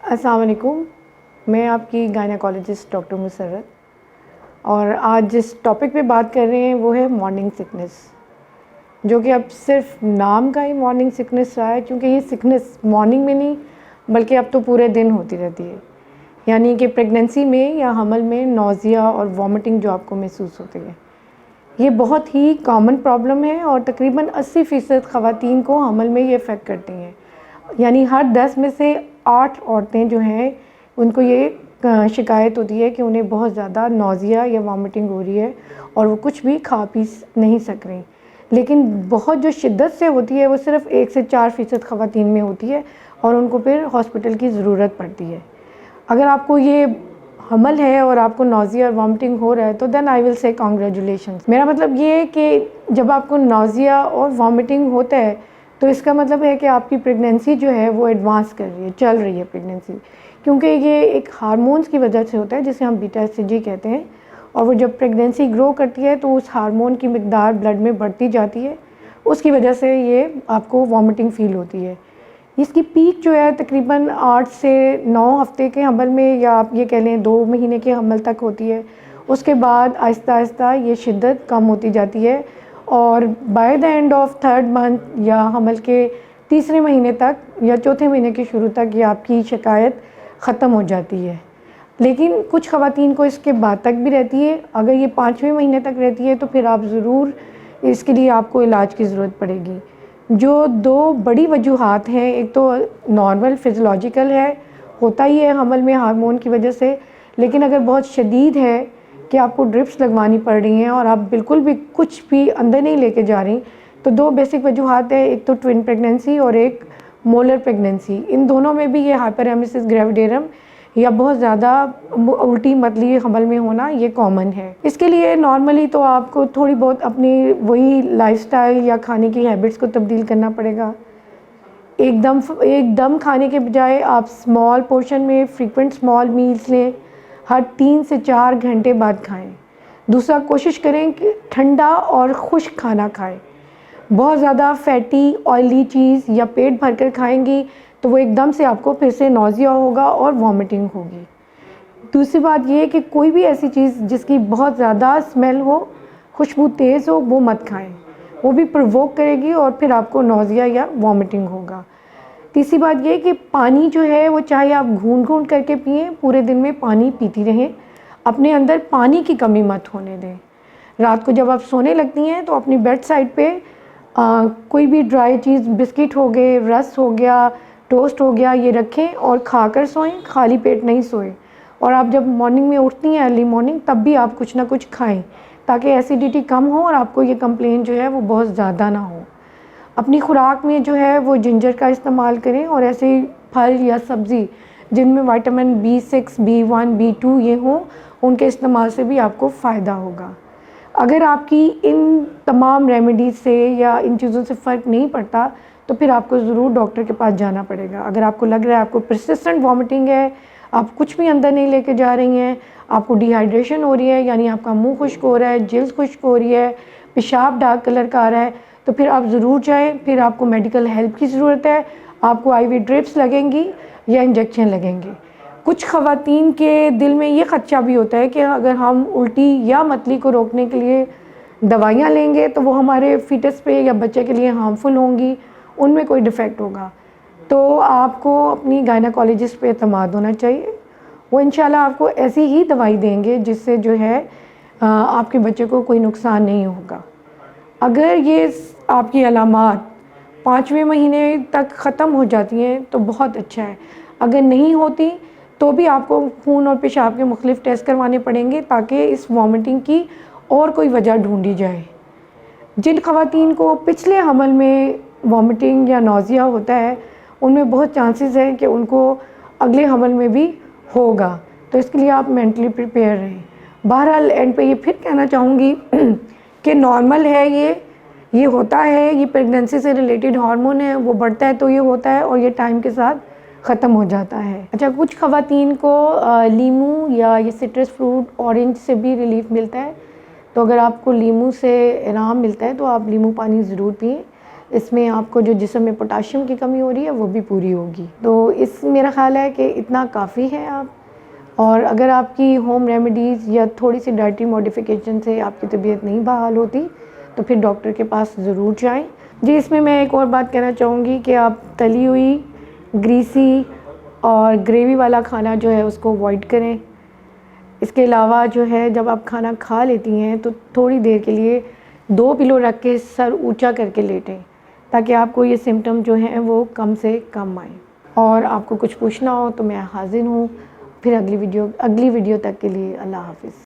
अस्सलाम वालेकुम। मैं आपकी गायनेकोलॉजिस्ट डॉक्टर मुसर्रत और आज जिस टॉपिक पे बात कर रहे हैं वो है मॉर्निंग सिकनेस, जो कि अब सिर्फ नाम का ही मॉर्निंग सिकनेस रहा है, क्योंकि ये सिकनेस मॉर्निंग में नहीं बल्कि अब तो पूरे दिन होती रहती है। यानी कि प्रेगनेंसी में या हमल में नौजिया और वॉमिटिंग जो आपको महसूस होती है, ये बहुत ही कॉमन प्रॉब्लम है और तकरीबन 80% ख़वातीन को हमल में ये इफ़ेक्ट करती हैं। यानी हर 10 में से 8 औरतें जो हैं उनको ये शिकायत होती है कि उन्हें बहुत ज़्यादा नौजिया या वॉमिटिंग हो रही है और वो कुछ भी खा पी नहीं सक रही। लेकिन बहुत जो शिद्दत से होती है वो सिर्फ़ 1 से 4% ख़वातीन में होती है और उनको फिर हॉस्पिटल की ज़रूरत पड़ती है। अगर आपको ये हमल है और आपको नौजिया और वॉमिटिंग हो रहा है तो then I will say congratulations. मेरा मतलब ये है कि जब आपको नौजिया और वॉमिटिंग होता है तो इसका मतलब है कि आपकी प्रेगनेंसी जो है वो एडवांस कर रही है, चल रही है प्रेगनेंसी, क्योंकि ये एक हार्मोन्स की वजह से होता है जिसे हम बीटा एसएचजी कहते हैं। और वो जब प्रेगनेंसी ग्रो करती है तो उस हार्मोन की मिकदार ब्लड में बढ़ती जाती है, उसकी वजह से ये आपको वॉमिटिंग फ़ील होती है। इसकी पीक जो है तकरीबन 8 से 9 हफ्ते के हमल में, या आप ये कह लें 2 महीने के हमल तक होती है। उसके बाद आहिस्ता आहिस्ता ये शिद्दत कम होती जाती है और by the end of 3rd month या हमल के तीसरे महीने तक या चौथे महीने के शुरू तक ये आपकी शिकायत ख़त्म हो जाती है। लेकिन कुछ ख़वातीन को इसके बाद तक भी रहती है। अगर ये 5वें महीने तक रहती है तो फिर आप ज़रूर इसके लिए आपको इलाज की ज़रूरत पड़ेगी। जो 2 बड़ी वजूहात हैं, एक तो नॉर्मल फिज़ियोलॉजिकल है, होता ही है हमल में हार्मोन की वजह से, लेकिन अगर बहुत शदीद है कि आपको ड्रिप्स लगवानी पड़ रही हैं और आप बिल्कुल भी कुछ भी अंदर नहीं लेके जा रही, तो 2 बेसिक वजूहात है, एक तो ट्विन प्रेगनेंसी और एक मोलर प्रेगनेंसी। इन दोनों में भी ये हाइपरेमेसिस ग्रेविडेरम या बहुत ज़्यादा उल्टी मतली हमल में होना ये कॉमन है। इसके लिए नॉर्मली तो आपको थोड़ी बहुत अपनी वही लाइफ़स्टाइल या खाने की हैबिट्स को तब्दील करना पड़ेगा। एकदम खाने के बजाय आप स्मॉल पोर्शन में फ्रीक्वेंट स्मॉल मील्स लें, हर 3 से 4 घंटे बाद खाएं। दूसरा, कोशिश करें कि ठंडा और खुश्क खाना खाएं। बहुत ज़्यादा फैटी ऑयली चीज़ या पेट भरकर खाएंगी तो वो एकदम से आपको फिर से नौजिया होगा और वॉमिटिंग होगी। दूसरी बात ये है कि कोई भी ऐसी चीज़ जिसकी बहुत ज़्यादा स्मेल हो, खुशबू तेज़ हो, वो मत खाएं। वो भी प्रोवोक करेगी और फिर आपको नौजिया या वॉमिटिंग होगा। तीसरी बात ये कि पानी जो है वो चाहे आप घूंट-घूंट करके पिएं, पूरे दिन में पानी पीती रहें। अपने अंदर पानी की कमी मत होने दें। रात को जब आप सोने लगती हैं तो अपनी बेड साइड पे कोई भी ड्राई चीज़, बिस्किट हो गए, रस्क हो गया, टोस्ट हो गया, ये रखें और खाकर सोएं, खाली पेट नहीं सोएं। और आप जब मॉर्निंग में उठती हैं अर्ली मॉर्निंग, तब भी आप कुछ ना कुछ खाएं ताकि एसिडिटी कम हो और आपको ये कंप्लेन जो है वो बहुत ज़्यादा ना हो। अपनी खुराक में जो है वो जिंजर का इस्तेमाल करें और ऐसे फल या सब्ज़ी जिनमें विटामिन B6, B1, B2 ये हों, उनके इस्तेमाल से भी आपको फ़ायदा होगा। अगर आपकी इन तमाम रेमेडीज़ से या इन चीज़ों से फ़र्क नहीं पड़ता तो फिर आपको ज़रूर डॉक्टर के पास जाना पड़ेगा। अगर आपको लग रहा है आपको परसिस्टेंट वॉमिटिंग है, आप कुछ भी अंदर नहीं लेके जा रही हैं, आपको डिहाइड्रेशन हो रही है, यानी आपका मुंह खुश्क हो रहा है, जिल्द खुश्क हो रही है, पेशाब डार्क कलर का आ रहा है, तो फिर आप ज़रूर जाएँ। फिर आपको मेडिकल हेल्प की ज़रूरत है। आपको IV ड्रिप्स लगेंगी या इंजेक्शन लगेंगे। कुछ ख़वातीन के दिल में ये ख़दशा भी होता है कि अगर हम उल्टी या मतली को रोकने के लिए दवाइयाँ लेंगे तो वो हमारे फ़ीटस पे या बच्चे के लिए हार्मफुल होंगी, उनमें कोई डिफ़ेक्ट होगा। तो आपको अपनी गायनेकोलॉजिस्ट पे एतमाद होना चाहिए। वो इंशाल्लाह आपको ऐसी ही दवाई देंगे जिससे जो है आपके बच्चे को कोई नुकसान नहीं होगा। अगर ये आपकी अलामात 5वें महीने तक ख़त्म हो जाती हैं तो बहुत अच्छा है। अगर नहीं होती तो भी आपको खून और पेशाब के मुख्तलिफ टेस्ट करवाने पड़ेंगे ताकि इस वॉमिटिंग की और कोई वजह ढूंढी जाए। जिन ख़वातीन को पिछले हमल में वॉमिटिंग या नौजिया होता है, उनमें बहुत चांसेस है कि उनको अगले हमल में भी होगा, तो इसके लिए आप मेंटली प्रिपेयर रहें। बहरहाल एंड पे ये फिर कहना चाहूँगी कि नॉर्मल है, ये होता है, ये प्रेगनेंसी से रिलेटेड हार्मोन है, वो बढ़ता है तो ये होता है और ये टाइम के साथ ख़त्म हो जाता है। अच्छा, कुछ ख़वातीन को लीमू या ये सिट्रस फ्रूट, ऑरेंज से भी रिलीफ मिलता है, तो अगर आपको लीमू से आराम मिलता है तो आप लीमू पानी ज़रूर पिएं। इसमें आपको जो जिस्म में पोटाशियम की कमी हो रही है वो भी पूरी होगी। तो इस मेरा ख़्याल है कि इतना काफ़ी है आप। और अगर आपकी होम रेमेडीज़ या थोड़ी सी डाइटरी मॉडिफिकेशन से आपकी तबीयत नहीं बहाल होती तो फिर डॉक्टर के पास ज़रूर जाएं। जी, इसमें मैं एक और बात कहना चाहूँगी कि आप तली हुई, ग्रीसी और ग्रेवी वाला खाना जो है उसको अवॉइड करें। इसके अलावा जो है जब आप खाना खा लेती हैं तो थोड़ी देर के लिए 2 पिलो रख के सर ऊंचा करके लेटें, ताकि आपको ये सिम्टम जो हैं वो कम से कम आएँ। और आपको कुछ पूछना हो तो मैं हाज़िर हूँ। फिर अगली वीडियो तक के लिए अल्लाह हाफ़िज़।